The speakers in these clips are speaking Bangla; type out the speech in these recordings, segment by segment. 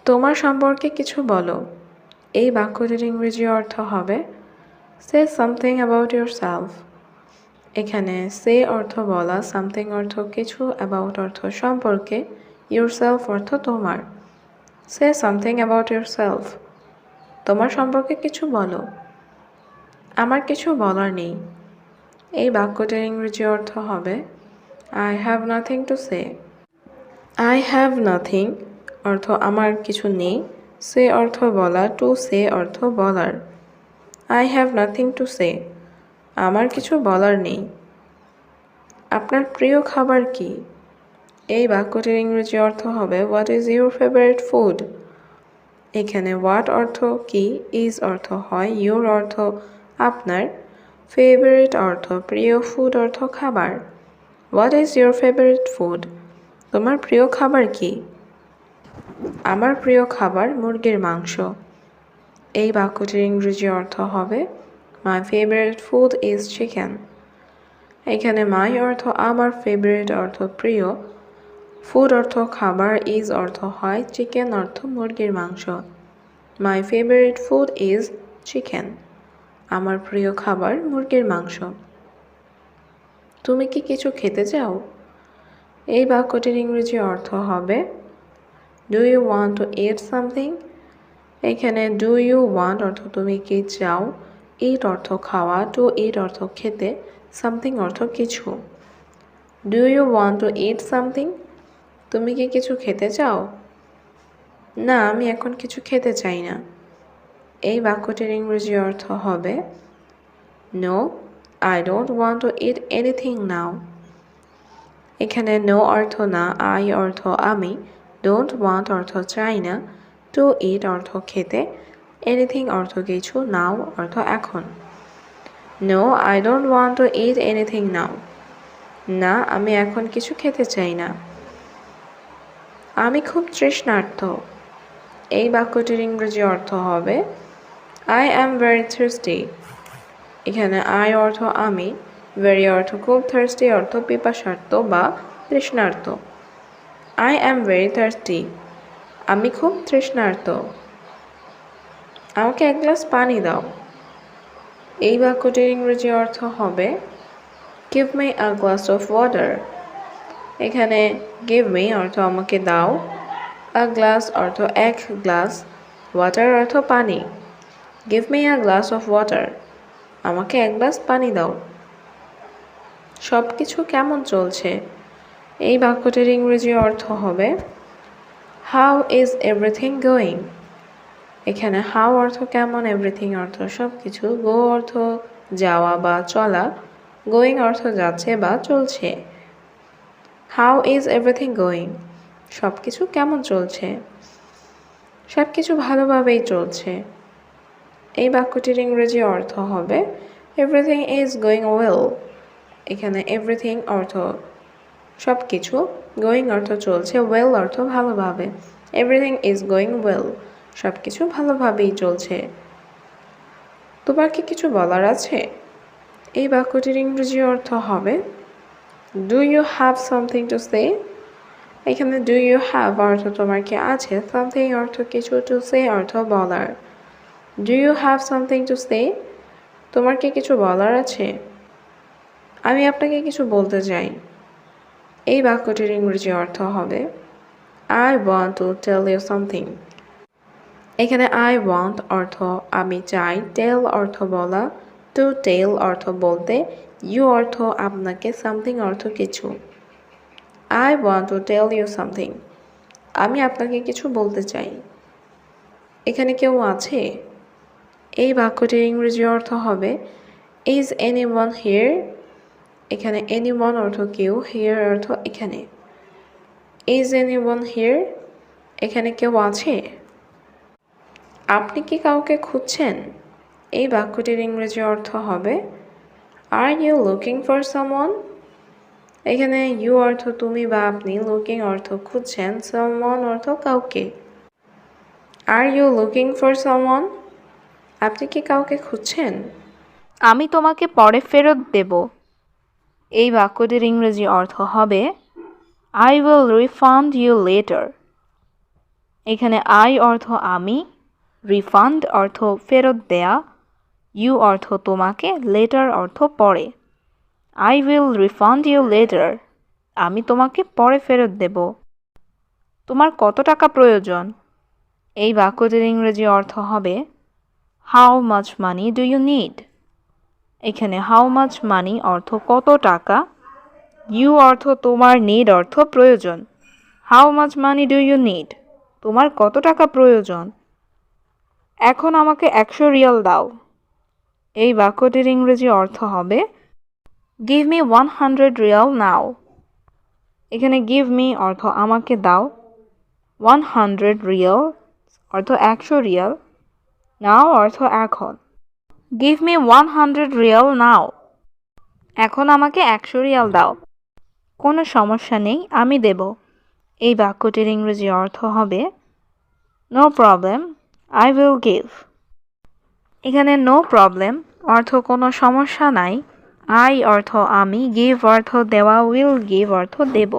তোমার সম্পর্কে কিছু বলো। এই বাক্যটির ইংরেজি অর্থ হবে say something about your self. এখানে সে অর্থ বলা, সামথিং অর্থ কিছু, অ্যাবাউট অর্থ সম্পর্কে, ইয়োর সেলফ অর্থ তোমার। Say something about your self. তোমার সম্পর্কে কিছু বলো। আমার কিছু বলার নেই। এই বাক্যটির ইংরেজি অর্থ হবে I have nothing to say. I have nothing অর্থ আমার কিছু নেই, সে অর্থ বলা, টু সে অর্থ বলার। I have nothing to say, আমার কিছু বলার নেই। আপনার প্রিয় খাবার কি? এই বাক্যটির ইংরেজি অর্থ হবে what is your favourite food. এখানে হোয়াট অর্থ কি, ইজ অর্থ হয়, ইউর অর্থ আপনার, ফেভারিট অর্থ প্রিয়, ফুড অর্থ খাবার। What is your favourite food? তোমার প্রিয় খাবার কি? আমার প্রিয় খাবার মুরগির মাংস। এই বাক্যটির ইংরেজি অর্থ হবে my favourite food is chicken. এখানে মাই অর্থ আমার, ফেভারিট অর্থ প্রিয়, ফুড অর্থ খাবার, ইজ অর্থ হয়, চিকেন অর্থ মুরগির মাংস। My favourite food is chicken. আমার প্রিয় খাবার মুরগির মাংস। তুমি কি কিছু খেতে চাও? এই বাক্যটির ইংরেজি অর্থ হবে do you want to eat something. এখানে ডু ইউ ওয়ান্ট অর্থ তুমি কি চাও, ইট অর্থ খাওয়া, টু ইট অর্থ খেতে, সামথিং অর্থ কিছু। Do you want to eat something? তুমি কি কিছু খেতে চাও? না, আমি এখন কিছু খেতে চাই না। এই বাক্যটির ইংরেজি অর্থ হবে no, I don't want to eat anything now. এখানে নো অর্থ না, আই অর্থ আমি, ডোন্ট ওয়ান্ট অর্থ চাই না, টু ইট অর্থ খেতে, এনিথিং অর্থ কিছু, নাও অর্থ এখন। No, I don't want to eat anything now. না, আমি এখন কিছু খেতে চাই না। আমি খুব তৃষ্ণার্ত। এই বাক্যটির ইংরেজি অর্থ হবে আই অ্যাম ভেরি থার্স্টি। এখানে আই অর্থ আমি, ভেরি অর্থ খুব, থার্স্টি অর্থ পিপাসার্ত বা তৃষ্ণার্ত। আই অ্যাম ভেরি থার্স্টি, আমি খুব তৃষ্ণার্ত। আমাকে এক গ্লাস পানি দাও। এই বাক্যটির ইংরেজি অর্থ হবে give me a glass of water. এখানে গিভ মি অর্থ আমাকে দাও, আ গ্লাস অর্থ এক গ্লাস, ওয়াটার অর্থ পানি। Give me a glass of water, আমাকে এক গ্লাস পানি দাও। সব কিছু কেমন চলছে? এই বাক্যটির ইংরেজি অর্থ হবে হাউ ইজ এভরিথিং গোয়িং। এখানে হাউ অর্থ কেমন, এভরিথিং অর্থ সব কিছু, গো অর্থ যাওয়া বা চলা, গোয়িং অর্থ যাচ্ছে বা চলছে। হাউ ইজ এভরিথিং গোয়িং, সব কিছু কেমন চলছে? সব কিছু ভালোভাবেই চলছে। এই বাক্যটির ইংরেজি অর্থ হবে এভরিথিং ইজ গোয়িং ওয়েল। এখানে এভরিথিং অর্থ সব কিছু, গোয়িং অর্থ চলছে, ওয়েল অর্থ ভালোভাবে। এভরিথিং ইজ গোয়িং ওয়েল, সব কিছু ভালোভাবেই চলছে। তোমার কি কিছু বলার আছে? এই বাক্যটির ইংরেজি অর্থ হবে do you have something to say. এখানে ডু ইউ হ্যাভ অর্থ তোমার কি আছে, সামথিং অর্থ কিছু, টু সে অর্থ বলার। Do you have something to say, তোমার কি কিছু বলার আছে? আমি আপনাকে কিছু বলতে চাই। এই বাক্যটির ইংরেজি অর্থ হবে I want to tell you something. এখানে আই ওয়ান্ট অর্থ আমি চাই, টেল অর্থ বলা, টু টেল অর্থ বলতে, ইউ অর্থ আপনাকে, সামথিং অর্থ কিছু। I want to tell you something, আমি আপনাকে কিছু বলতে চাই। এখানে কেউ আছে? এই বাক্যটির ইংরেজি অর্থ হবে ইজ এনিওয়ান হিয়ার। এখানে এনিওয়ান অর্থ কেউ, হিয়ার অর্থ এখানে। ইজ এনিওয়ান হিয়ার, এখানে কেউ আছে? আপনি কি কাউকে খুঁজছেন? এই বাক্যটির ইংরেজি অর্থ হবে are you looking for someone. এখানে ইউ অর্থ তুমি বা আপনি, লুকিং অর্থ খুঁজছেন, সামওয়ান অর্থ কাউকে। Are you looking for someone, আপনি কি কাউকে খুঁজছেন? আমি তোমাকে পরে ফেরত দেব। এই বাক্যটির ইংরেজি অর্থ হবে I will refund you later. এখানে আই অর্থ আমি, রিফান্ড অর্থ ফেরত দেয়া, ইউ অর্থ তোমাকে, লেটার অর্থ পরে। I will refund you later. আমি তোমাকে পরে ফেরত দেব। তোমার কত টাকা প্রয়োজন? এই বাক্যটির ইংরেজি অর্থ হবে how much money do you need. এখানে হাউ মাচ মানি অর্থ কত টাকা, ইউ অর্থ তোমার, নিড অর্থ প্রয়োজন। How much money do you need? তোমার কত টাকা প্রয়োজন? এখন আমাকে 100 রিয়াল দাও। এই বাক্যটির ইংরেজি অর্থ হবে গিভ মি 100 রিয়াল নাও। এখানে গিভ মি অর্থ আমাকে দাও, 100 রিয়াল অর্থ 100 রিয়াল, নাও অর্থ এখন। গিভ মি 100 রিয়াল নাও। এখন আমাকে 100 রিয়াল দাও। কোনো সমস্যা নেই, আমি দেব। এই বাক্যটির ইংরেজি অর্থ হবে no problem, I will give. এখানে নো প্রবলেম অর্থ কোনো সমস্যা নাই, আই অর্থ আমি, গিভ অর্থ দেওয়া, উইল গিভ অর্থ দেব।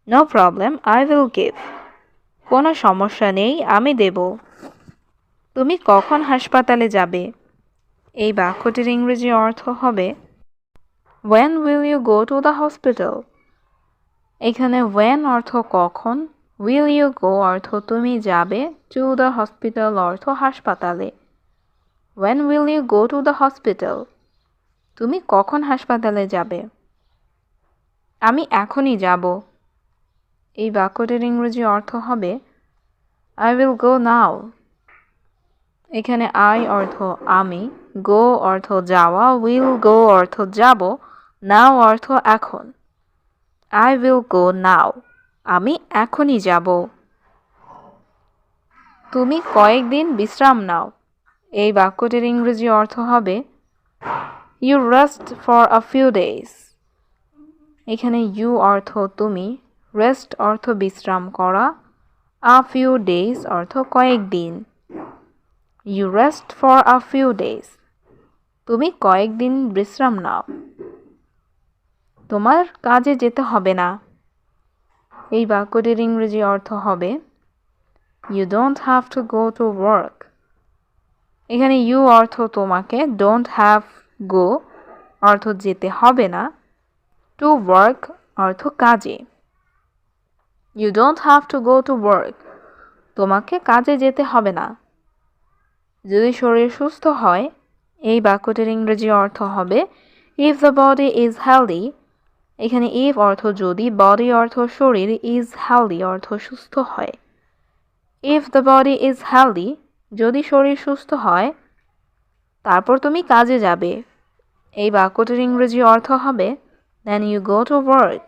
No problem, I will give. কোনো সমস্যা নেই, আমি দেব। তুমি কখন হাসপাতালে যাবে? এই বাক্যটির ইংরেজি অর্থ হবে When will you go to the hospital? এখানে when অর্থ কখন, will you go অর্থ তুমি যাবে, to the hospital অর্থ হাসপাতালে। When will you go to the hospital? তুমি কখন হাসপাতালে যাবে? আমি এখনই যাব। এই বাক্যটির ইংরেজি অর্থ হবে I will go now. এখানে I অর্থ আমি, go অর্থ যাওয়া, will go অর্থ যাব, now অর্থ এখন। I will go now. আমি এখনই যাব। তুমি কয়েকদিন বিশ্রাম নাও। এই বাক্যটির ইংরেজি অর্থ হবে You rest for a few days. এখানে you অর্থ তুমি, rest অর্থ বিশ্রাম করা, a few days অর্থ কয়েকদিন। You rest for a few days. তুমি কয়েকদিন বিশ্রাম নাও। তোমার কাজে যেতে হবে না। এই বাক্যটির ইংরেজি অর্থ হবে You don't have to go to work. এখানে you অর্থ তোমাকে, don't have go অর্থ যেতে হবে না, to work অর্থ কাজে। You don't have to go to work. তোমাকে কাজে যেতে হবে না। যদি শরীর সুস্থ হয়, এই বাক্যটির ইংরেজি অর্থ হবে If the body is healthy. এখানে if অর্থ যদি, body অর্থ শরীর, is healthy অর্থ সুস্থ হয়। If the body is healthy, যদি শরীর সুস্থ হয়, তারপর তুমি কাজে যাবে। এই বাক্যটির ইংরেজি অর্থ হবে Then you go to work.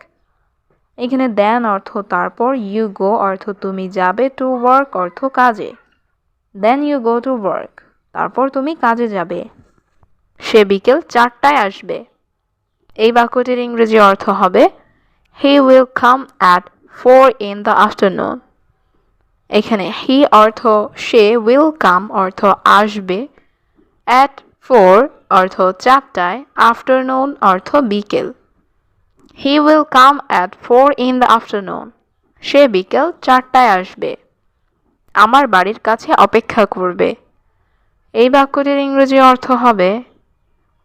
এখানে then অর্থ তারপর, you go অর্থ তুমি যাবে, to work অর্থ কাজে। Then you go to work. তারপর তুমি কাজে যাবে। সে বিকেল 4টায় আসবে। এই বাক্যটির ইংরেজি অর্থ হবে He will come at 4 in the afternoon. এখানে he অর্থ সে, will come অর্থ আসবে, at 4 অর্থ 4টায়, afternoon অর্থ বিকেল। He will come at 4 in the afternoon. সে বিকেল 4টায় আসবে। আমার বাড়ির কাছে অপেক্ষা করবে। এই বাক্যটির ইংরেজি অর্থ হবে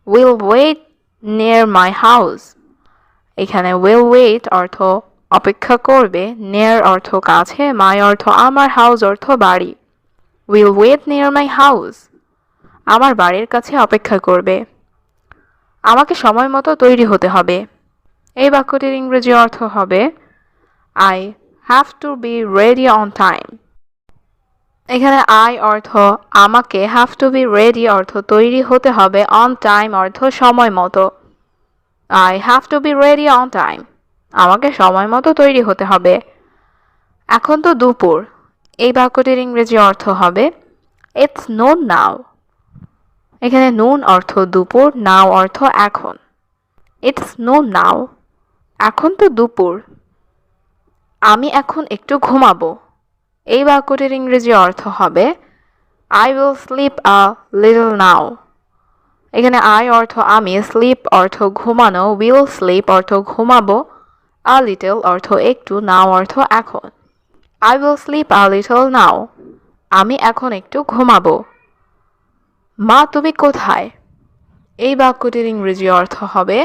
will wait near my house. এখানে will wait অর্থ অপেক্ষা করবে, near অর্থ কাছে, my অর্থ আমার, house অর্থ বাড়ি। will wait near my house. আমার বাড়ির কাছে অপেক্ষা করবে। আমাকে সময় মতো তৈরি হতে হবে। এই বাক্যটির ইংরেজি অর্থ হবে I have to be ready on time. এখানে I অর্থ আমাকে, have to be ready অর্থ তৈরি হতে হবে, on time অর্থ সময় মতো। I have to be ready on time. আমাকে সময় মতো তৈরি হতে হবে। এখন তো দুপুর। এই বাক্যটির ইংরেজি অর্থ হবে It's noon now. এখানে noon অর্থ দুপুর, now অর্থ এখন। It's noon now. এখন তো দুপুর। আমি এখন একটু ঘুমাবো। এই বাক্যটির ইংরেজি অর্থ হবে I will sleep a little now. এখানে I অর্থ আমি, sleep অর্থ ঘুমানো, will sleep অর্থ ঘুমাবো, a little অর্থ একটু, now অর্থ এখন। I will sleep a little now. আমি এখন একটু ঘুমাবো। মা তুমি কোথায়? এই বাক্যটির ইংরেজি অর্থ হবে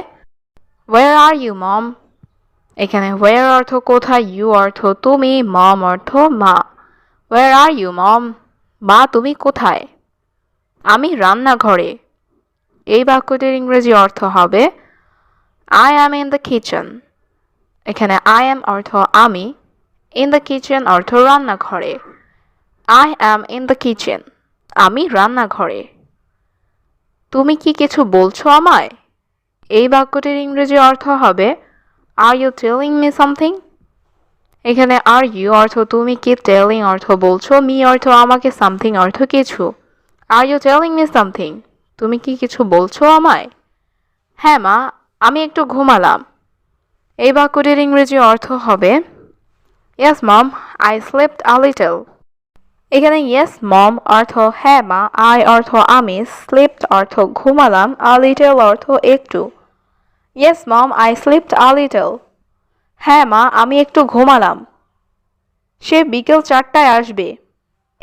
Where are you, mom? এখানে where অর্থ কোথায়, you অর্থ তুমি, mom অর্থ মা। Where are you, mom? মা তুমি কোথায়? আমি রান্নাঘরে। এই বাক্যটির ইংরেজি অর্থ হবে I am in the kitchen. এখানে I am অর্থ আমি, in the kitchen অর্থ রান্নাঘরে। I am in the kitchen. আমি রান্নাঘরে। তুমি কি কিছু বলছো আমায়? এই বাক্যটির ইংরেজি অর্থ হবে Are you telling me something? এখানে are you অর্থ তুমি কি, telling অর্থ বলছো, me অর্থ আমাকে, something অর্থ কিছু। Are you telling me something? তুমি কি কিছু বলছো আমায়? হ্যাঁ মা, আমি একটু ঘুমালাম। এই বাক্যটির ইংরেজি অর্থ হবে Yes mom, I slept a little. এখানে yes mom অর্থ হ্যাঁ মা, I অর্থ আমি, slept অর্থ ঘুমালাম, a little অর্থ একটু। Yes mom, I slept a little. হ্যাঁ মা, আমি একটু ঘুমালাম। সে বিকেল 4টায় আসবে।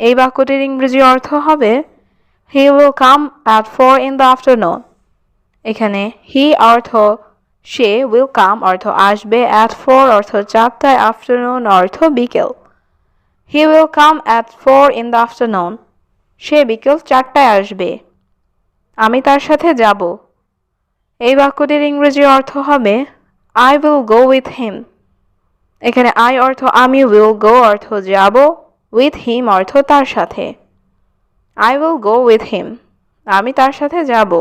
এই বাক্যটির ইংরেজি অর্থ হবে He will come at 4 in the afternoon. এখানে he অর্থ সে, will come অর্থ আসবে, at 4 অর্থ 4টায়, afternoon অর্থ বিকেল। He will come at 4 in the afternoon. সে বিকেল 4টায় আসবে। আমি তার সাথে যাব। এই বাক্যটির ইংরেজি অর্থ হবে I will go with him. এখানে I অর্থ আমি, will go অর্থ যাব, with him অর্থ তার সাথে। I will go with him. আমি তার সাথে যাব।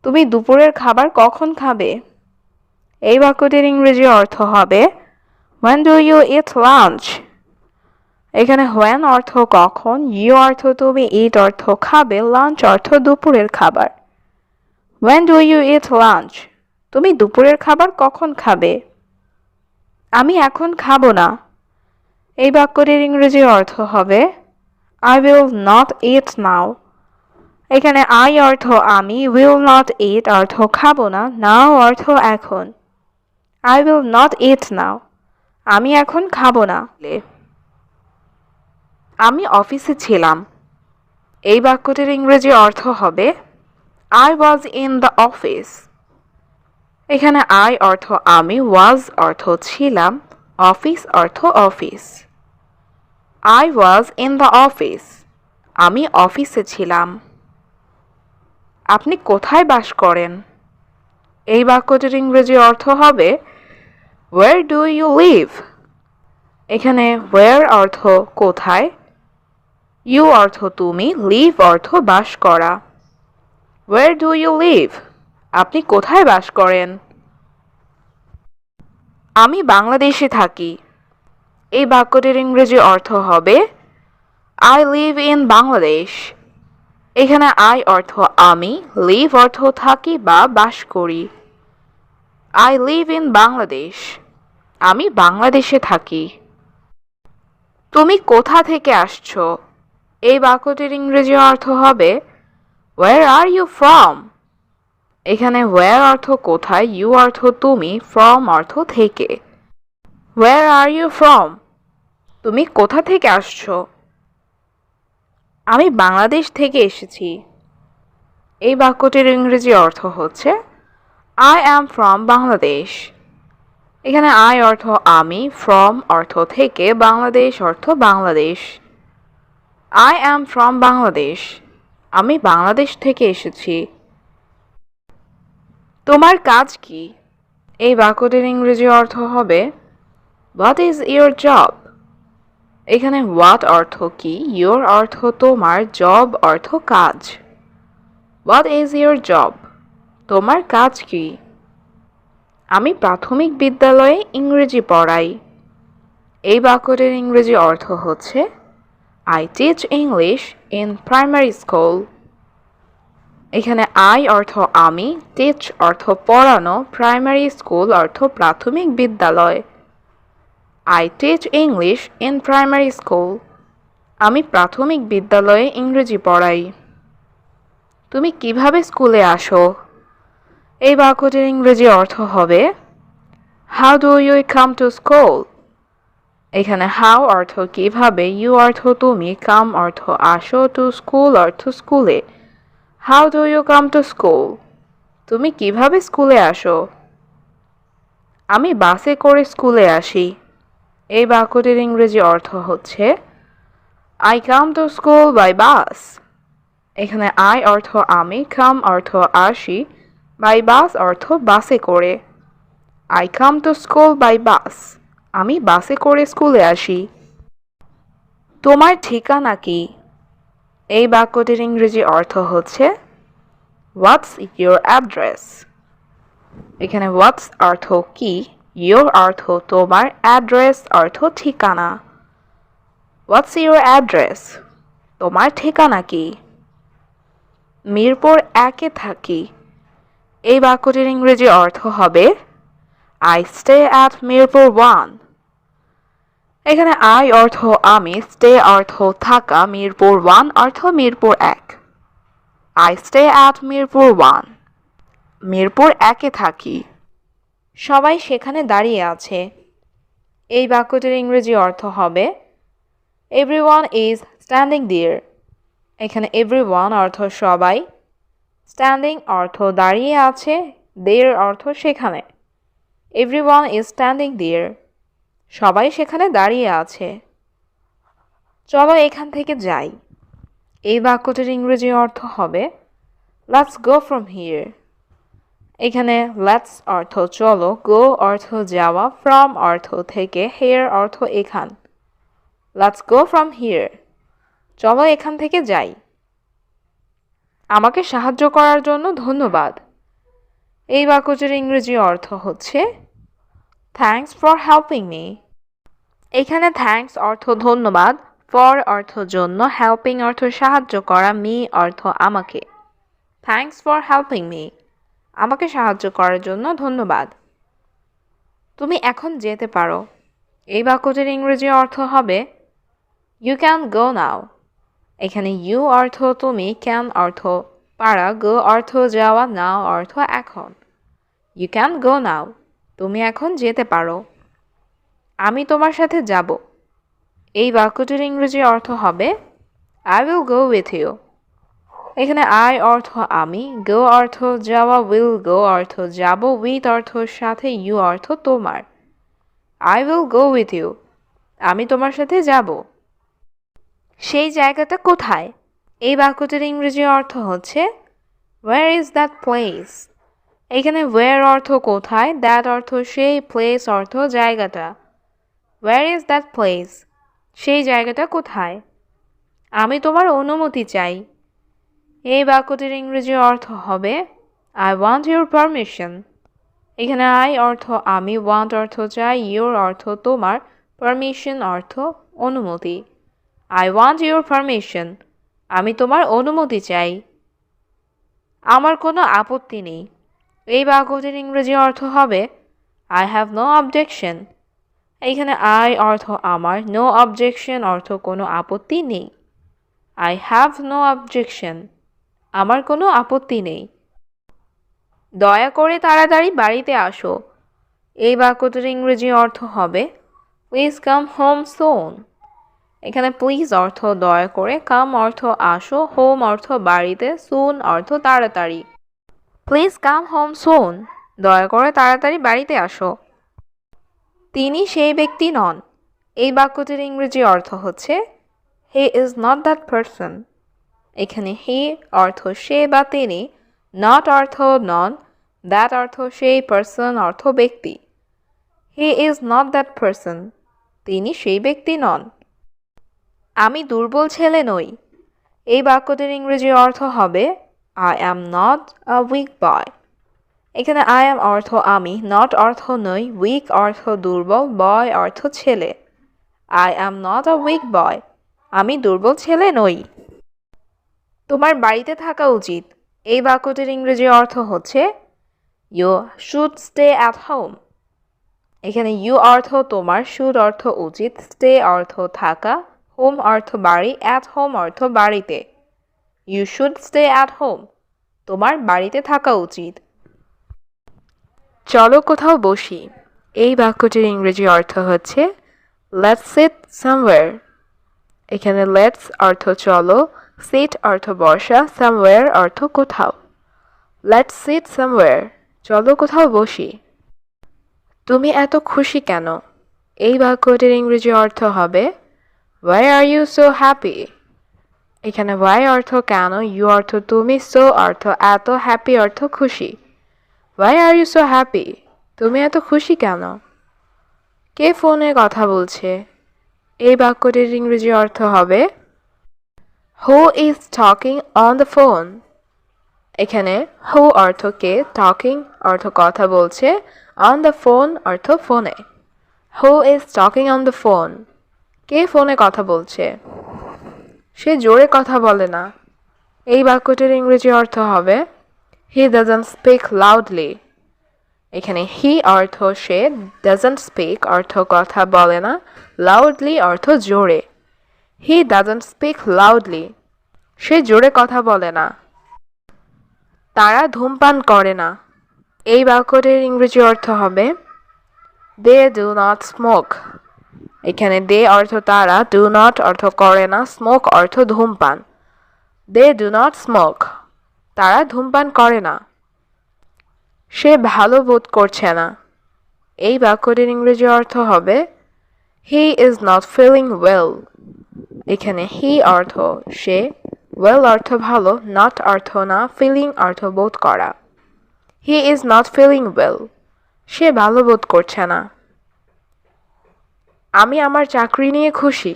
তুমি দুপুরের খাবার কখন খাবে? এই বাক্যটির ইংরেজি অর্থ হবে When do you eat lunch? এখানে when অর্থ কখন, you অর্থ তুমি, eat অর্থ খাবে, lunch অর্থ দুপুরের খাবার। When do you eat lunch? তুমি দুপুরের খাবার কখন খাবে? আমি এখন খাবো না। এই বাক্যটির ইংরেজি অর্থ হবে I will not eat now. এখানে I অর্থ আমি, will not eat অর্থ খাবো না, now অর্থ এখন। I will not eat now. আমি এখন খাবো না। আমি অফিসে ছিলাম। এই বাক্যটির ইংরেজি অর্থ হবে I was in the office. এখানে I অর্থ আমি, was অর্থ ছিলাম, অফিস অর্থ office. I was in the office. আমি অফিসে ছিলাম। আপনি কোথায় বাস করেন? এই বাক্যটির ইংরেজি অর্থ হবে Where do you live? এখানে where অর্থ কোথায়, you অর্থ তুমি, live অর্থ বাস করা। Where do you live? আপনি কোথায় বাস করেন? আমি বাংলাদেশে থাকি। এই বাক্যটির ইংরেজি অর্থ হবে I live in Bangladesh. এখানে I অর্থ আমি, live অর্থ থাকি বা বাস করি। I live in Bangladesh. আমি বাংলাদেশে থাকি। তুমি কোথা থেকে আসছো? এই বাক্যটির ইংরেজি অর্থ হবে Where are you from? এখানে where অর্থ কোথায়, you অর্থ তুমি, from অর্থ থেকে। Where are you from? তুমি কোথা থেকে আসছো? আমি বাংলাদেশ থেকে এসেছি। এই বাক্যটির ইংরেজি অর্থ হচ্ছে I am from Bangladesh. এখানে I অর্থ আমি, from অর্থ থেকে, বাংলাদেশ অর্থ Bangladesh. I am from Bangladesh. আমি বাংলাদেশ থেকে এসেছি। তোমার কাজ কি? এই বাক্যটির ইংরেজি অর্থ হবে What is your job? এখানে what অর্থ কি, your অর্থ তোমার, job অর্থ কাজ। What is your job? তোমার কাজ কি? আমি প্রাথমিক বিদ্যালয়ে ইংরেজি পড়াই। এই বাক্যটির ইংরেজি অর্থ হচ্ছে I teach English in primary school. এখানে I অর্থ আমি, teach অর্থ পড়ানো, primary school অর্থ প্রাথমিক বিদ্যালয়। I teach English in primary school. আমি প্রাথমিক বিদ্যালয়ে ইংরেজি পড়াই। তুমি কিভাবে স্কুলে আসো? এই বাক্যটির ইংরেজি অর্থ হবে How do you come to school? এখানে হাউ অর্থ কিভাবে, ইউ অর্থ তুমি, কাম অর্থ আসো, টু স্কুল অর্থ স্কুলে। How do you come to school? তুমি কিভাবে স্কুলে আসো? আমি বাসে করে স্কুলে আসি। এই বাক্যটির ইংরেজি অর্থ হচ্ছে I come to school by bus. এখানে আই অর্থ আমি, কাম অর্থ আসি, বাই বাস অর্থ বাসে করে। I come to school by bus. আমি বাসে করে স্কুলে আসি। তোমার ঠিকানা কি? এই বাক্যটির ইংরেজি অর্থ হচ্ছে হোয়াটস ইয়োর অ্যাড্রেস। এখানে হোয়াটস অর্থ কি, ইয়োর অর্থ তোমার, অ্যাড্রেস অর্থ ঠিকানা। What's your address? তোমার ঠিকানা কি? মিরপুর 1-এ থাকি। এই বাক্যটির ইংরেজি অর্থ হবে আই স্টে অ্যাট মিরপুর 1। এখানে আই অর্থ আমি, স্টে অর্থ থাকা, মিরপুর 1 অর্থ Mirpur 1। I stay at Mirpur 1। Mirpur 1-এ থাকি। সবাই সেখানে দাঁড়িয়ে আছে। এই বাক্যটির ইংরেজি অর্থ হবে এভরিওয়ান ইজ স্ট্যান্ডিং দেয়ার। এখানে এভরিওয়ান অর্থ সবাই, স্ট্যান্ডিং অর্থ দাঁড়িয়ে আছে, দেয়ার অর্থ সেখানে। এভরিওয়ান ইজ স্ট্যান্ডিং দেয়ার। সবাই সেখানে দাঁড়িয়ে আছে। চলো এখান থেকে যাই। এই বাক্যটির ইংরেজি অর্থ হবে লেটস গো ফ্রম হিয়ার। এখানে লেটস অর্থ চলো, গো অর্থ যাওয়া, ফ্রম অর্থ থেকে, হেয়ার অর্থ এখান। Let's go from here. চলো এখান থেকে যাই। আমাকে সাহায্য করার জন্য ধন্যবাদ। এই বাক্যটির ইংরেজি অর্থ হচ্ছে থ্যাঙ্কস ফর হেল্পিং মি। এখানে থ্যাঙ্কস অর্থ ধন্যবাদ, ফর অর্থ জন্য, হেল্পিং অর্থ সাহায্য করা, মি অর্থ আমাকে। Thanks for helping me. আমাকে সাহায্য করার জন্য ধন্যবাদ। তুমি এখন যেতে পারো। এই বাক্যটির ইংরেজি অর্থ হবে ইউ ক্যান গো নাও। এখানে ইউ অর্থ তুমি, ক্যান অর্থ পারা, গো অর্থ যাওয়া, নাও অর্থ এখন। ইউ ক্যান গো নাও। তুমি এখন যেতে পারো। আমি তোমার সাথে যাব। এই বাক্যটির ইংরেজি অর্থ হবে I will go with you. এখানে আই অর্থ আমি, গো অর্থ যাওয়া, উইল গো অর্থ যাব, উইথ অর্থ সাথে, ইউ অর্থ তোমার। I will go with you. আমি তোমার সাথে যাব। সেই জায়গাটা কোথায়? এই বাক্যটির ইংরেজি অর্থ হচ্ছে ওয়্যার ইজ দ্যাট প্লেস। এখানে ওয়্যার অর্থ কোথায়, দ্যাট অর্থ সেই, প্লেস অর্থ জায়গাটা। Where is that place? সেই জায়গাটা কোথায়? আমি তোমার অনুমতি চাই। এই বাক্যটির ইংরেজি অর্থ হবে আই ওয়ান্ট ইউর পারমিশন। এখানে আই অর্থ আমি, ওয়ান্ট অর্থ চাই, ইউর অর্থ তোমার, পারমিশন অর্থ অনুমতি। I want your permission. আমি তোমার অনুমতি চাই। আমার কোনো আপত্তি নেই। এই বাক্যটির ইংরেজি অর্থ হবে আই হ্যাভ নো অবজেকশন। এইখানে আই অর্থ আমার, নো অবজেকশন অর্থ কোনো আপত্তি নেই। I have no objection. আমার কোনো আপত্তি নেই। দয়া করে তাড়াতাড়ি বাড়িতে আসো। এই বাক্যটির ইংরেজি অর্থ হবে প্লিজ কাম হোম সোন। এখানে প্লিজ অর্থ দয়া করে, কাম অর্থ আসো, হোম অর্থ বাড়িতে, সুন অর্থ তাড়াতাড়ি। প্লিজ কাম হোম সোন। দয়া করে তাড়াতাড়ি বাড়িতে আসো। তিনি সেই ব্যক্তি নন। এই বাক্যটির ইংরেজি অর্থ হচ্ছে he is not that person. এখানে হি অর্থ সে বা তিনি, নট অর্থ নন, দ্যাট অর্থ সেই, পারসন অর্থ ব্যক্তি। He is not that person. তিনি সেই ব্যক্তি নন। আমি দুর্বল ছেলে নই। এই বাক্যটির ইংরেজি অর্থ হবে I am not a weak boy. এখানে আই অ্যাম অর্থ আমি, নট অর্থ নই, উইক অর্থ দুর্বল, বয় অর্থ ছেলে। I am not a weak boy. আমি দুর্বল ছেলে নই। তোমার বাড়িতে থাকা উচিত। এই বাক্যটির ইংরেজি অর্থ হচ্ছে you should stay at home. এখানে ইউ অর্থ তোমার, শুড অর্থ উচিত, স্টে অর্থ থাকা, হোম অর্থ বাড়ি, অ্যাট হোম অর্থ বাড়িতে। You should stay at home. তোমার বাড়িতে থাকা উচিত। চলো কোথাও বসি। এই বাক্যটির ইংরেজি অর্থ হচ্ছে লেটস সিট সামওয়্যার। এখানে লেটস অর্থ চলো, সিট অর্থ বসা, সামওয়্যার অর্থ কোথাও। লেটস সিট সামওয়্যার, চলো কোথাও বসি। তুমি এত খুশি কেন? এই বাক্যটির ইংরেজি অর্থ হবে Why are you so happy? এখানে why অর্থ কেন, you অর্থ তুমি, so অর্থ এত, happy অর্থ খুশি। Why are you so happy? তুমি এত খুশি কেন? কে ফোনে কথা বলছে? এই বাক্যটির ইংরেজি অর্থ হবে Who is talking on the phone? এখানে who অর্থ কে, talking অর্থ কথা বলছে, on the phone অর্থ ফোনে। Who is talking on the phone? কে ফোনে কথা বলছে? সে জোরে কথা বলে না। এই বাক্যটির ইংরেজি অর্থ হবে He doesn't speak loudly. এখানে he অর্থ সে, doesn't speak অর্থ কথা বলে না, loudly অর্থ জোরে। He doesn't speak loudly. সে জোরে কথা বলে না। তারা ধূমপান করে না। এই বাক্যটির ইংরেজি অর্থ হবে They do not smoke. এখানে they অর্থ তারা, do not অর্থ করে না, smoke অর্থ ধূমপান। They do not smoke. তারা ধূমপান করে না। সে ভালো বোধ করছে না। এই বাক্যটির ইংরেজি অর্থ হবে He is not feeling well. এখানে he অর্থ সে, well অর্থ ভালো, not অর্থ না, feeling অর্থ বোধ করা। He is not feeling well. সে ভালো বোধ করছে না। আমি আমার চাকরি নিয়ে খুশি।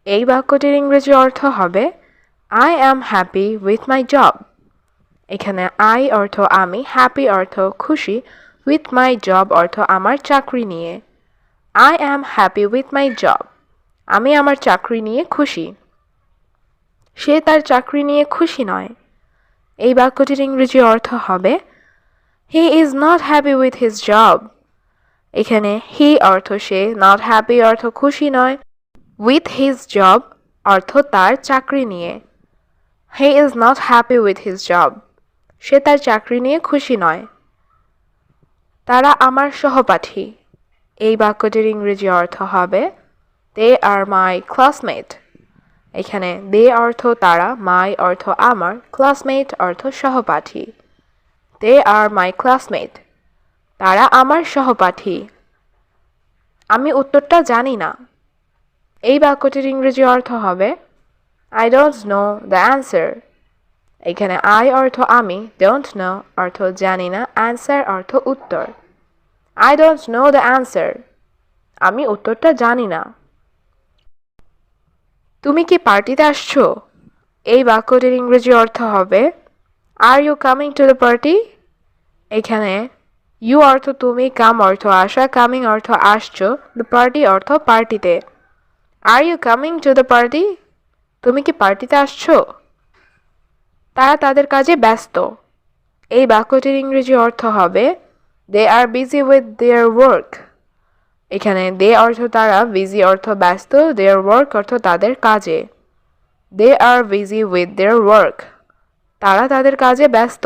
এই বাক্যটির ইংরেজি অর্থ হবে I am happy with my job. এখানে I অর্থ আমি, happy অর্থ খুশি, with my job অর্থ আমার চাকরি নিয়ে। I am happy with my job. আমি আমার চাকরি নিয়ে খুশি। সে তার চাকরি নিয়ে খুশি নয়। এই বাক্যটির ইংরেজি অর্থ হবে He is not happy with his job. এখানে he অর্থ সে, not happy অর্থ খুশি নয়, with his job অর্থ তার চাকরি নিয়ে। He is not happy with his job. সে তার চাকরি নিয়ে খুশি নয়। তারা আমার সহপাঠী। এই বাক্যটির ইংরেজি অর্থ হবে They are my classmate. এখানে they অর্থ তারা, my অর্থ আমার, classmate অর্থ সহপাঠী। They are my classmate. তারা আমার সহপাঠী। আমি উত্তরটা জানি না। এই বাক্যটির ইংরেজি অর্থ হবে I don't know the answer. এখানে I অর্থ আমি, don't know অর্থ জানি না, answer অর্থ উত্তর। I don't know the answer. আমি উত্তরটা জানি না। তুমি কি পার্টিতে আসছো? এই বাক্যটির ইংরেজি অর্থ হবে Are you coming to the party? এখানে you অর্থ তুমি, come অর্থ আসা, coming অর্থ আসছো, the party অর্থ পার্টিতে। Are you coming to the party? তুমি কি পার্টিতে আসছো? তারা তাদের কাজে ব্যস্ত। এই বাক্যটির ইংরেজি অর্থ হবে They are busy with their work. এখানে they অর্থ তারা, busy অর্থ ব্যস্ত, their work অর্থ তাদের কাজে। They are busy with their work. তারা তাদের কাজে ব্যস্ত।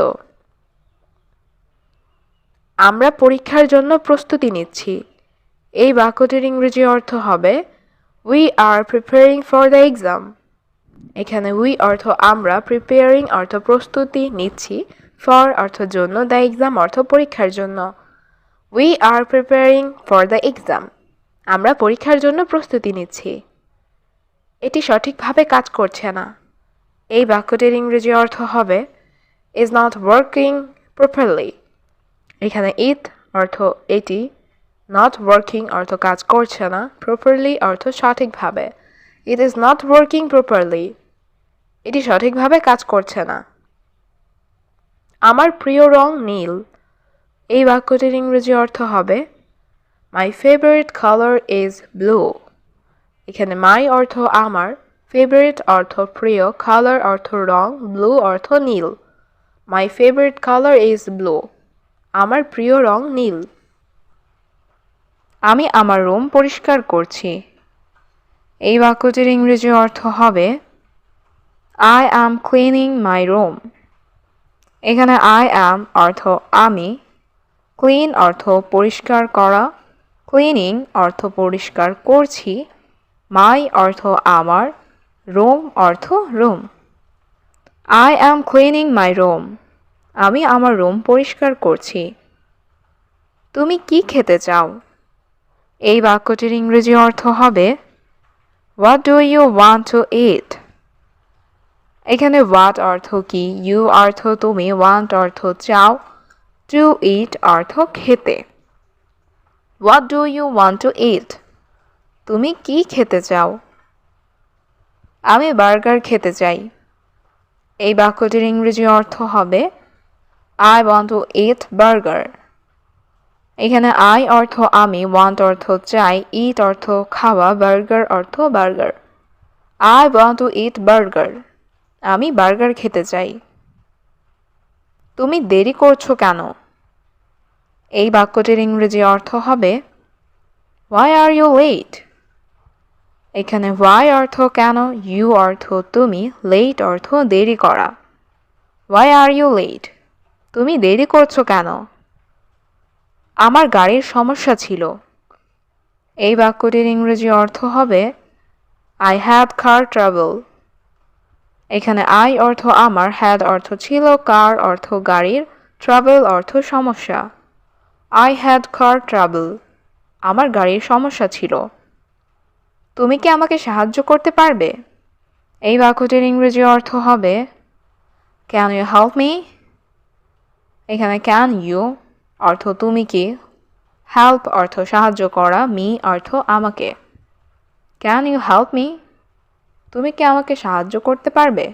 আমরা পরীক্ষার জন্য প্রস্তুতি নিচ্ছি। এই বাক্যটির ইংরেজি অর্থ হবে We are preparing for the exam. এখানে we অর্থ আমরা, preparing অর্থ প্রস্তুতি নিচ্ছি, for অর্থ জন্য, the exam অর্থ পরীক্ষার জন্য। We are preparing for the exam. আমরা পরীক্ষার জন্য প্রস্তুতি নিচ্ছি। এটি সঠিকভাবে কাজ করছে না। এই বাক্যটির ইংরেজি অর্থ হবে is not working properly. এখানে it অর্থ এটি, not working অর্থ কাজ করছে না, properly অর্থ সঠিকভাবে। It is not working properly. এটি সঠিকভাবে কাজ করছে না। আমার প্রিয় রং নীল। এই বাক্যটির ইংরেজি অর্থ হবে My favorite color is blue. এখানে my অর্থ আমার, favorite অর্থ প্রিয়, color অর্থ রং, blue অর্থ নীল। My favorite color is blue. আমার প্রিয় রং নীল। আমি আমার রুম পরিষ্কার করছি। এই বাক্যটির ইংরেজি অর্থ হবে I am cleaning my room. এখানে I am অর্থ আমি, clean অর্থ পরিষ্কার করা, ক্লিনিং অর্থ পরিষ্কার করছি, মাই অর্থ আমার, রুম অর্থ room. I am cleaning my room, আমি আমার রুম পরিষ্কার করছি। তুমি কি খেতে চাও? এই বাক্যটির ইংরেজি অর্থ হবে what do you want to eat. এখানে হোয়াট অর্থ কি, ইউ অর্থ তুমি, ওয়ান্ট অর্থ চাও, টু ইট অর্থ খেতে। What do you want to eat, তুমি কি খেতে চাও? আমি বার্গার খেতে চাই। এই বাক্যটির ইংরেজি অর্থ হবে I want to it burger. এখানে আই অর্থ আমি, ওয়ান্ট অর্থ চাই, ইট অর্থ খাওয়া, বার্গার অর্থ burger. I want to it burger, আমি বার্গার খেতে চাই। তুমি দেরি করছো কেন? এই বাক্যটির ইংরেজি অর্থ হবে হোয়াই আর ইউ লেট। এখানে হোয়াই অর্থ কেন, ইউ অর্থ তুমি, লেট অর্থ দেরি করা। হোয়াই আর ইউ লেট, তুমি দেরি করছো কেন? আমার গাড়ির সমস্যা ছিল। এই বাক্যটির ইংরেজি অর্থ হবে আই হ্যাড কার ট্রাবল। এখানে আই অর্থ আমার, হ্যাড অর্থ ছিল, কার অর্থ গাড়ির, ট্রাভেল অর্থ সমস্যা। আই হ্যাড কার ট্রাবল, আমার গাড়ির সমস্যা ছিল। তুমি কি আমাকে সাহায্য করতে পারবে? এই বাক্যটির ইংরেজি অর্থ হবে ক্যান ইউ হেল্প মি। এখানে ক্যান ইউ অর্থ তুমি কি, হেল্প অর্থ সাহায্য করা, মি অর্থ আমাকে। ক্যান ইউ হেল্প মি, তুমি কি আমাকে সাহায্য করতে পারবে?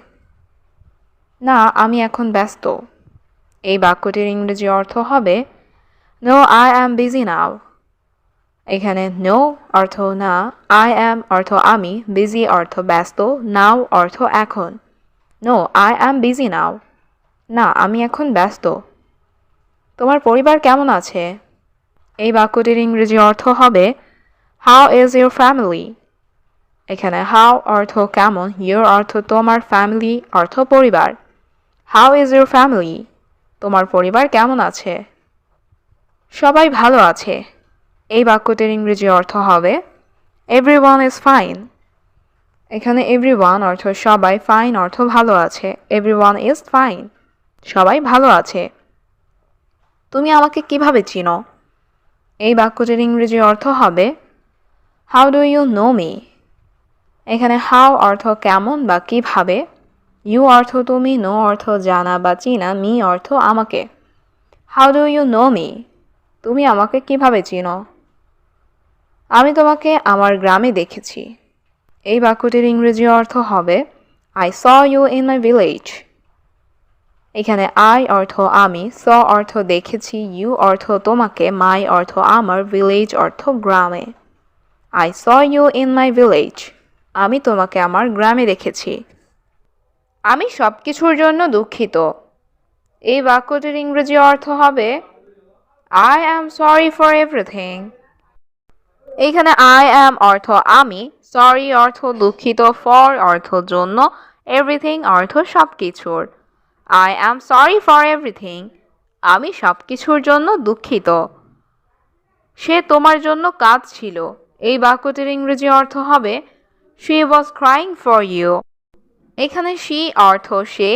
না, আমি এখন ব্যস্ত। এই বাক্যটির ইংরেজি অর্থ হবে no I am busy now. এখানে নো অর্থ না, আই অ্যাম অর্থ আমি, বিজি অর্থ ব্যস্ত, নাও অর্থ এখন। No I am busy now, না আমি এখন ব্যস্ত। তোমার পরিবার কেমন আছে? এই বাক্যটির ইংরেজি অর্থ হবে হাউ ইজ ইউর ফ্যামিলি। এখানে হাউ অর্থ কেমন, ইউর অর্থ তোমার, ফ্যামিলি অর্থ পরিবার। হাউ ইজ ইউর ফ্যামিলি, তোমার পরিবার কেমন আছে? সবাই ভালো আছে। এই বাক্যটির ইংরেজি অর্থ হবে এভরিওয়ান ইজ ফাইন। এখানে এভরিওয়ান অর্থ সবাই, ফাইন অর্থ ভালো আছে, এভরিওয়ান ইজ ফাইন, সবাই ভালো আছে। তুমি আমাকে কিভাবে চিনো? এই বাক্যটির ইংরেজি অর্থ হবে how do you know me. এখানে হাউ অর্থ কেমন বা কিভাবে, ইউ অর্থ তুমি, নো অর্থ জানা বা চিনা, মি অর্থ আমাকে। How do you know me, তুমি আমাকে কিভাবে চিনো? আমি তোমাকে আমার গ্রামে দেখেছি। এই বাক্যটির ইংরেজি অর্থ হবে I saw you in my village. এখানে আই অর্থ আমি, স অর্থ দেখেছি, ইউ অর্থ তোমাকে, মাই অর্থ আমার, ভিলেজ অর্থ গ্রামে। I saw you in my village, আমি তোমাকে আমার গ্রামে দেখেছি। আমি সব কিছুর জন্য দুঃখিত। এই বাক্যটির ইংরেজি অর্থ হবে I am sorry for everything. এইখানে আই অ্যাম অর্থ আমি, সরি অর্থ দুঃখিত, ফর অর্থ জন্য, এভরিথিং অর্থ সব কিছুর। I am sorry for everything, আমি সব কিছুর জন্য দুঃখিত। সে তোমার জন্য কাঁদছিল। এই বাক্যটির ইংরেজি অর্থ হবে she was crying for you. এখানে শি অর্থ সে,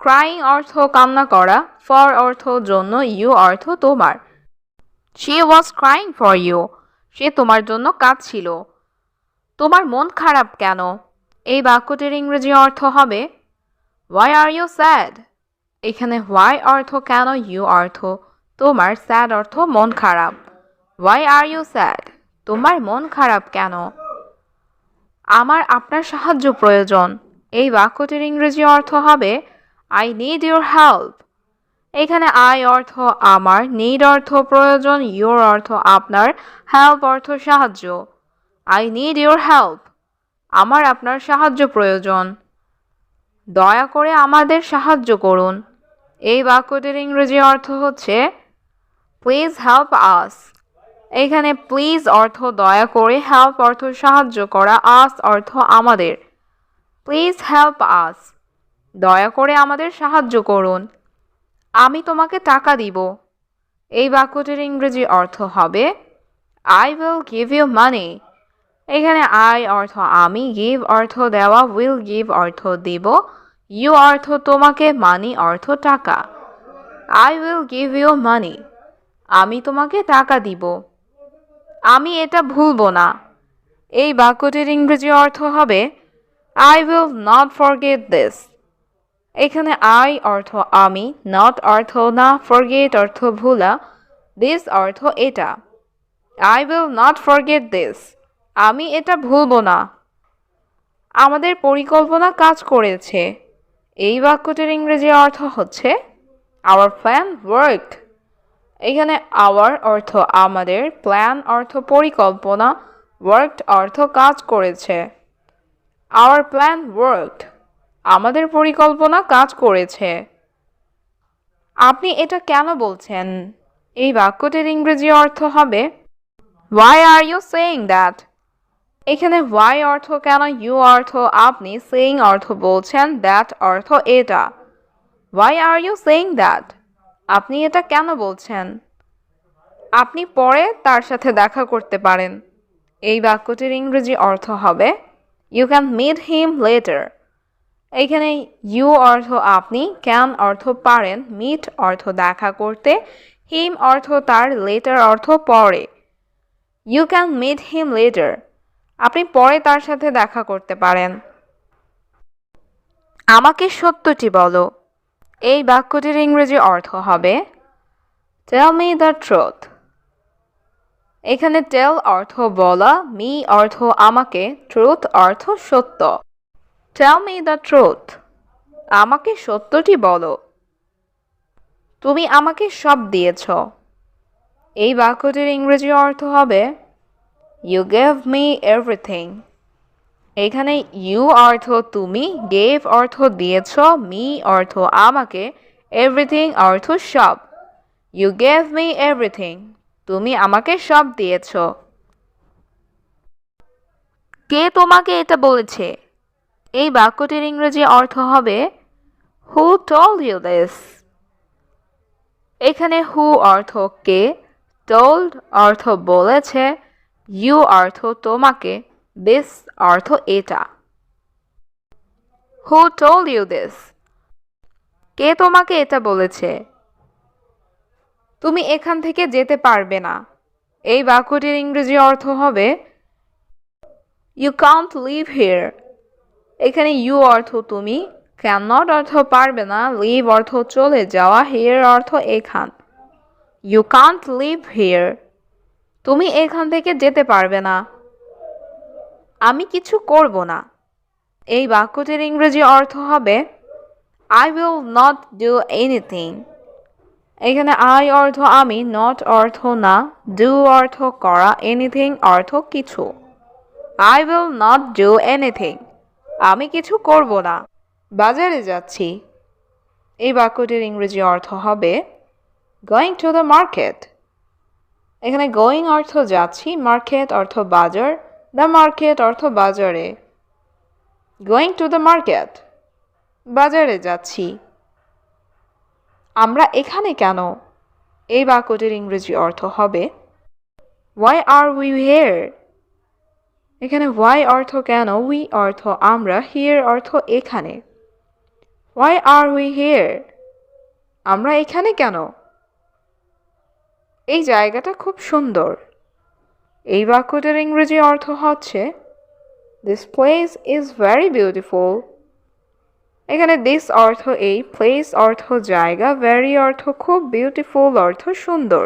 ক্রাইং অর্থ কান্না করা, ফর অর্থ জন্য, ইউ অর্থ তোমার। She was crying for you, সে তোমার জন্য কাঁদছিল। তোমার মন খারাপ কেন? এই বাক্যটির ইংরেজি অর্থ হবে হোয়াই আর ইউ স্যাড। এখানে হোয়াই অর্থ কেন, ইউ অর্থ তোমার, স্যাড অর্থ মন খারাপ। হোয়াই আর ইউ স্যাড, তোমার মন খারাপ কেন? আমার আপনার সাহায্য প্রয়োজন। এই বাক্যটির ইংরেজি অর্থ হবে আই নিড ইউর হেল্প। এখানে আই অর্থ আমার, নিড অর্থ প্রয়োজন, ইউর অর্থ আপনার, হেল্প অর্থ সাহায্য। আই নিড ইউর হেল্প, আমার আপনার সাহায্য প্রয়োজন। দয়া করে আমাদের সাহায্য করুন। এই বাক্যটির ইংরেজি অর্থ হচ্ছে প্লিজ হেল্প আস। এখানে প্লিজ অর্থ দয়া করে, হেল্প অর্থ সাহায্য করা, আস অর্থ আমাদের। প্লিজ হেল্প আস, দয়া করে আমাদের সাহায্য করুন। আমি তোমাকে টাকা দিব। এই বাক্যটির ইংরেজি অর্থ হবে I will give you money. এখানে I অর্থ আমি, give অর্থ দেওয়া, will give অর্থ দিব, you অর্থ তোমাকে, money অর্থ টাকা। I will give you money. আমি তোমাকে টাকা দিব। আমি এটা ভুলবো না। এই বাক্যটির ইংরেজি অর্থ হবে I will not forget this. এখানে I অর্থ আমি, not অর্থ না, forget অর্থ ভুলা, this অর্থ এটা। I will not forget this. আমি এটা ভুলবো না। আমাদের পরিকল্পনা কাজ করেছে। এই বাক্যটির ইংরেজি অর্থ হচ্ছে Our plan worked. এখানে our অর্থ আমাদের, plan অর্থ পরিকল্পনা, worked অর্থ কাজ করেছে। Our plan worked. আমাদের পরিকল্পনা কাজ করেছে। আপনি এটা কেন বলছেন? এই বাক্যটির ইংরেজি অর্থ হবে Why are you saying that? এখানে why অর্থ কেন, you অর্থ আপনি, saying অর্থ বলছেন, that অর্থ এটা। Why are you saying that? আপনি এটা কেন বলছেন? আপনি পরে তার সাথে দেখা করতে পারেন। এই বাক্যটির ইংরেজি অর্থ হবে You can meet him later. এখানে you অর্থ আপনি, can অর্থ পারেন, meet অর্থ দেখা করতে, him অর্থ তার, later অর্থ পরে। You can meet him later. আপনি পরে তার সাথে দেখা করতে পারেন। আমাকে সত্যটি বলো। এই বাক্যটির ইংরেজি অর্থ হবে Tell me the truth. এখানে tell অর্থ বলা, me অর্থ আমাকে, truth অর্থ সত্য। Tell me the truth. আমাকে সত্যটি বলো। তুমি আমাকে সব দিয়েছ। এই বাক্যটির ইংরেজি অর্থ হবে You gave me everything. এখানে you অর্থ তুমি, gave অর্থ দিয়েছ, me অর্থ আমাকে, everything অর্থ সব। You gave me everything. তুমি আমাকে সব দিয়েছ। কে তোমাকে এটা বলেছে? এই বাক্যটির ইংরেজি অর্থ হবে Who told you this? এখানে who অর্থ কে, told অর্থ বলেছে, you অর্থ তোমাকে, this অর্থ এটা। Who told you this? কে তোমাকে এটা বলেছে? তুমি এখান থেকে যেতে পারবে না। এই বাক্যটির ইংরেজি অর্থ হবে You can't live here. এখানে you অর্থ তুমি, cannot অর্থ পারবে না, live অর্থ চলে যাওয়া, here অর্থ এখান। You can't live here. তুমি এখান থেকে যেতে পারবে না। আমি কিছু করব না। এই বাক্যটির ইংরেজি অর্থ হবে I will not do anything. এখানে I অর্থ আমি, not অর্থ না, do অর্থ করা, anything অর্থ কিছু। I will not do anything. আমি কিছু করব না। বাজারে যাচ্ছি। এই বাক্যটির ইংরেজি অর্থ হবে Going to the market. এখানে going অর্থ যাচ্ছি, market অর্থ বাজার, the market অর্থ বাজারে। Going to the market. বাজারে যাচ্ছি। আমরা এখানে কেন? এই বাক্যটির ইংরেজি অর্থ হবে Why are we here? এখানে why অর্থ কেন, we অর্থ আমরা, here অর্থ এখানে। Why are we here? আমরা এখানে কেন? এই জায়গাটা খুব সুন্দর। এই বাক্যটির ইংরেজি অর্থ হচ্ছে This place is very beautiful. এখানে this অর্থ এই, place অর্থ জায়গা, very অর্থ খুব, beautiful অর্থ সুন্দর।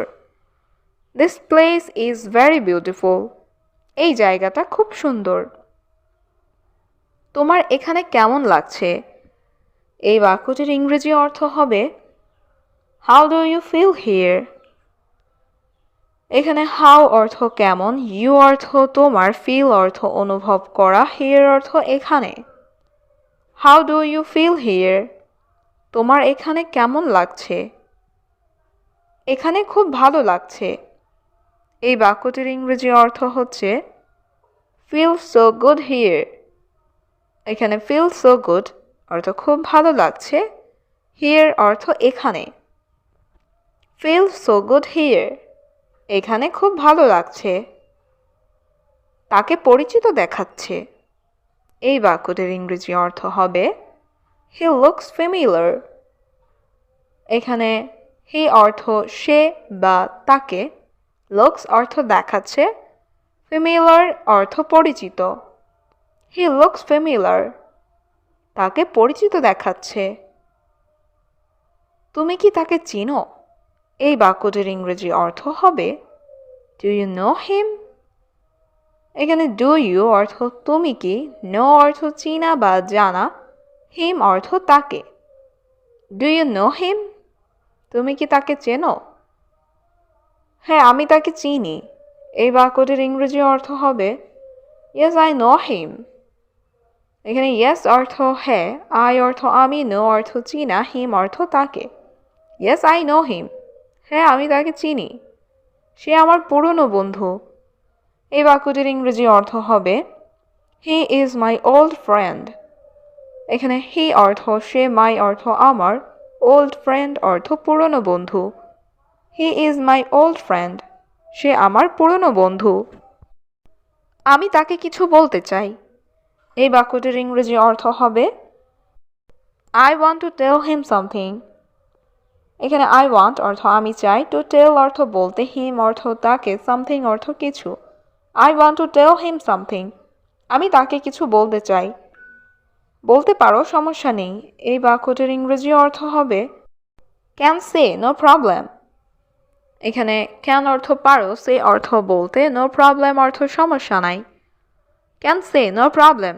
This place is very beautiful. এই জায়গাটা খুব সুন্দর। তোমার এখানে কেমন লাগছে? এই বাক্যটির ইংরেজি অর্থ হবে How do you feel here? এখানে how অর্থ কেমন, you অর্থ তোমার, feel অর্থ অনুভব করা, here অর্থ এখানে। How do you feel here? তোমার এখানে কেমন লাগছে? এখানে খুব ভালো লাগছে। এই বাক্যটির ইংরেজি অর্থ হচ্ছে Feel so good here. এখানে feel so good অর্থ খুব ভালো লাগছে, here অর্থ এখানে। Feel so good here. এখানে খুব ভালো লাগছে। তাকে পরিচিত দেখাচ্ছে। এই বাক্যটির ইংরেজি অর্থ হবে হি লুকস ফ্যামিলিয়ার। এখানে হি অর্থ সে বা তাকে, লুকস অর্থ দেখাচ্ছে, ফ্যামিলিয়ার অর্থ পরিচিত। হি লুকস ফ্যামিলিয়ার, তাকে পরিচিত দেখাচ্ছে। তুমি কি তাকে চিনো? এই বাক্যটির ইংরেজি অর্থ হবে ডু ইউ নো হিম। এখানে ডু ইউ অর্থ তুমি কি, নো অর্থ চিনা বা জানা, হিম অর্থ তাকে। ডু ইউ নো হিম, তুমি কি তাকে চেনো? হ্যাঁ, আমি তাকে চিনি। এই বাক্যটির ইংরেজি অর্থ হবে ইয়েস আই নো হিম। এখানে ইয়েস অর্থ হ্যাঁ, আই অর্থ আমি, নো অর্থ চিনা, হিম অর্থ তাকে। ইয়েস আই নো হিম, হ্যাঁ আমি তাকে চিনি। সে আমার পুরনো বন্ধু। এই বাক্যটির ইংরেজি অর্থ হবে হি ইজ মাই ওল্ড ফ্রেন্ড। এখানে হি অর্থ সে, মাই অর্থ আমার, ওল্ড ফ্রেন্ড অর্থ পুরনো বন্ধু। He is my old friend, সে আমার পুরনো বন্ধু। আমি তাকে কিছু বলতে চাই। এই বাক্যটির ইংরেজি অর্থ হবে I want to tell him something. এখানে আই ওয়ান্ট অর্থ আমি চাই, টু টেল অর্থ বলতে, হিম অর্থ তাকে, সামথিং অর্থ কিছু। I want to tell him something, আমি তাকে কিছু বলতে চাই। বলতে পারো, সমস্যা নেই। এই বাক্যটির ইংরেজি অর্থ হবে ক্যান সে, নো প্রবলেম। এখানে ক্যান অর্থ পারো, সে অর্থ বলতে, নো প্রবলেম অর্থ সমস্যা নাই। ক্যান সে, নো প্রবলেম,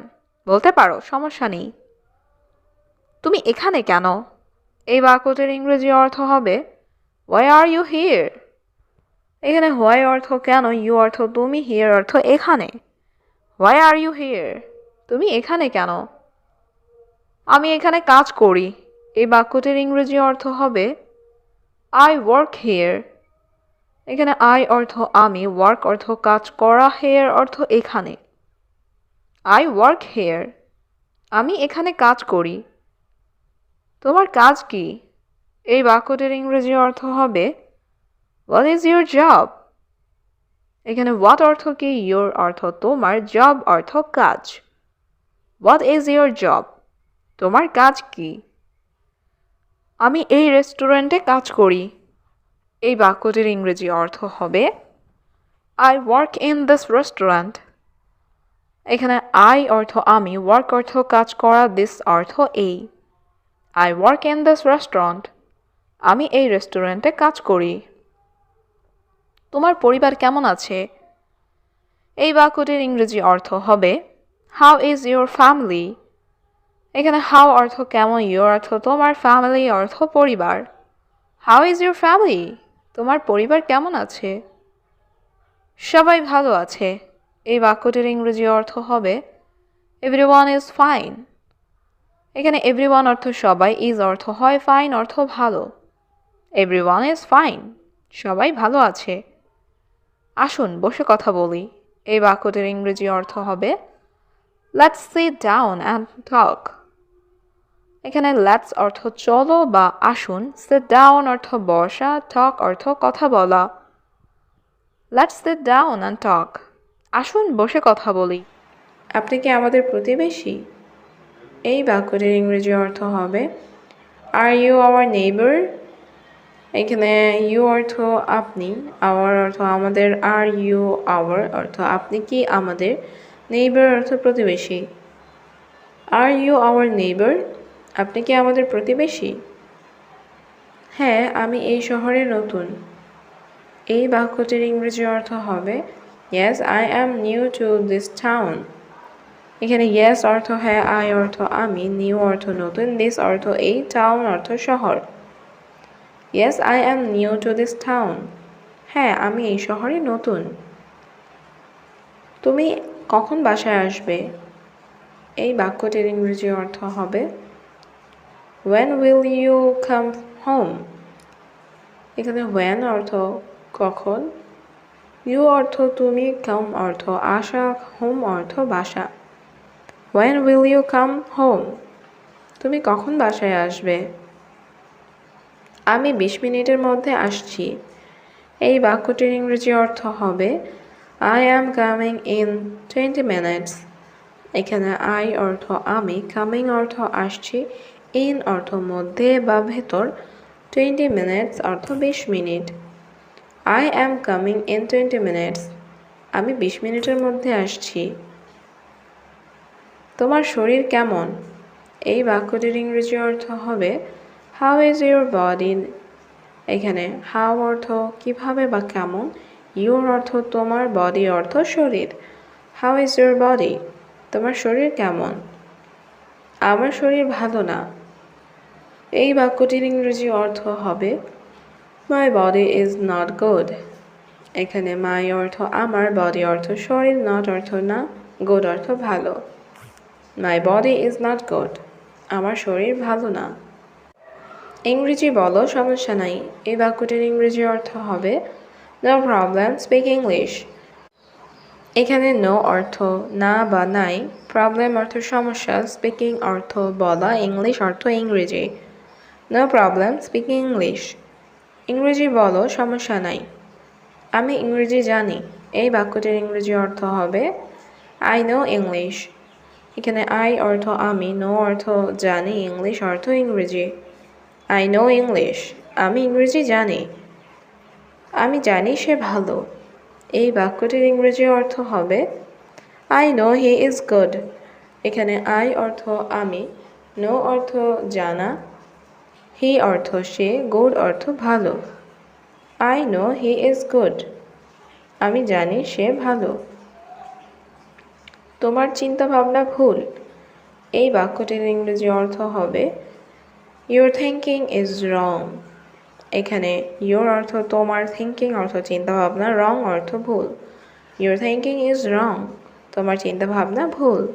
বলতে পারো, সমস্যা নেই। তুমি এখানে কেন? এই বাক্যটির ইংরেজি অর্থ হবে হোয়াই আর ইউ হিয়ার। এখানে হোয়াই অর্থ কেন, ইউ অর্থ তুমি, হিয়ার অর্থ এখানে। হোয়াই আর ইউ হিয়ার, তুমি এখানে কেন? আমি এখানে কাজ করি। এই বাক্যটির ইংরেজি অর্থ হবে আই ওয়ার্ক হিয়ার। এখানে আই অর্থ আমি, ওয়ার্ক অর্থ কাজ করা, হেয়ার অর্থ এখানে। আই ওয়ার্ক হিয়ার, আমি এখানে কাজ করি। তোমার কাজ কি? এই বাক্যটির ইংরেজি অর্থ হবে হোয়াট ইজ ইউর জব। এখানে হোয়াট অর্থ কি, ইউর অর্থ তোমার, জব অর্থ কাজ। হোয়াট ইজ ইউর জব, তোমার কাজ কি? আমি এই রেস্টুরেন্টে কাজ করি। এই বাক্যটির ইংরেজি অর্থ হবে I work in this restaurant. এখানে আই অর্থ আমি, ওয়ার্ক অর্থ কাজ করা, দিস অর্থ এই। I work in this restaurant, আমি এই রেস্টুরেন্টে কাজ করি। তোমার পরিবার কেমন আছে? এই বাক্যটির ইংরেজি অর্থ হবে হাউ ইজ ইউর ফ্যামিলি। এখানে হাউ অর্থ কেমন, ইউর অর্থ তোমার, ফ্যামিলি অর্থ পরিবার। হাউ ইজ ইউর ফ্যামিলি, তোমার পরিবার কেমন আছে? সবাই ভালো আছে। এই বাক্যটির ইংরেজি অর্থ হবে এভরিওয়ান ইজ ফাইন। এখানে এভরিওয়ান অর্থ সবাই, ইজ অর্থ হয়, ফাইন অর্থ ভালো। এভরিওয়ান ইজ ফাইন, সবাই ভালো আছে। আসুন বসে কথা বলি। এই বাক্যটির ইংরেজি অর্থ হবে let's sit down and talk. এখানে লেটস অর্থ চলো বা আসুন, সিট ডাউন অর্থ বসা, টক অর্থ কথা বলা। Let's sit down and talk, আসুন বসে কথা বলি। আপনি কি আমাদের প্রতিবেশী? এই বাক্যটির ইংরেজি অর্থ হবে আর ইউ আওয়ার নেইবার। এখানে ইউ অর্থ আপনি, আওয়ার অর্থ আমাদের, আর ইউ আওয়ার অর্থ আপনি কি আমাদের, নেইবার অর্থ প্রতিবেশী। আর ইউ আওয়ার নেইবার, আপনি কি আমাদের প্রতিবেশী? হ্যাঁ, আমি এই শহরে নতুন। এই বাক্যটির ইংরেজি অর্থ হবে yes I am new to this town. এখানে ইয়েস অর্থ হ্যাঁ, আই অর্থ আমি, নিউ অর্থ নতুন, দিস অর্থ এই, টাউন অর্থ শহর। Yes I am new to this town, হ্যাঁ আমি এই শহরে নতুন। তুমি কখন বাসায় আসবে? এই বাক্যটির ইংরেজি অর্থ হবে when will you come home। এখানে when অর্থ কখন, you অর্থ তুমি, come অর্থ আসা, home অর্থ বাসা। when will you come home, তুমি কখন বাসায় আসবে? আমি 20 মিনিটের মধ্যে আসছি। এই বাক্যটির ইংরেজি অর্থ হবে I am coming in 20 minutes। এখানে I অর্থ আমি, কামিং অর্থ আসছি, ইন অর্থ মধ্যে বা ভেতর, 20 minutes অর্থ 20 minute. I am coming in 20 minutes। আমি 20 মিনিটের মধ্যে আসছি। তোমার শরীর কেমন? এই বাক্যটির ইংরেজি অর্থ হবে How is your body? এখানে হাউ অর্থ কিভাবে বা কেমন, ইউর অর্থ তোমার, বডি অর্থ শরীর। How is your body? তোমার শরীর কেমন? আমার শরীর ভালো না। এই বাক্যটির ইংরেজি অর্থ হবে my body is not good. এখানে মাই অর্থ আমার, বডি অর্থ শরীর, নট অর্থ না, গুড অর্থ ভালো। My body is not good. আমার শরীর ভালো না। ইংরেজি বলো, সমস্যা নাই। এই বাক্যটির ইংরেজি অর্থ হবে নো প্রবলেম, স্পিক ইংলিশ। এখানে নো অর্থ না বা নাই, প্রবলেম অর্থ সমস্যা, স্পিকিং অর্থ বলা, ইংলিশ অর্থ ইংরেজি। No problem, speak English. ইংরেজি বলো, সমস্যা নাই। আমি ইংরেজি জানি। এই বাক্যটির ইংরেজি অর্থ হবে আই নো ইংলিশ। এখানে আই অর্থ আমি, নো অর্থ জানি, ইংলিশ অর্থ ইংরেজি। I know English. আমি ইংরেজি জানি। আমি জানি সে ভালো। এই বাক্যটির ইংরেজি অর্থ হবে I know he is good. এখানে আই অর্থ আমি, নো অর্থ জানা, হি অর্থ সে, গুড অর্থ ভালো। I know he is good. আমি জানি সে ভালো। তোমার চিন্তা ভাবনা ভুল। এই বাক্যটির ইংরেজি অর্থ হবে ইউর থিঙ্কিং ইজ রং। এখানে ইউর অর্থ তোমার, থিঙ্কিং অর্থ চিন্তা ভাবনা, রং অর্থ ভুল। Your thinking is wrong. তোমার চিন্তা ভাবনা ভুল।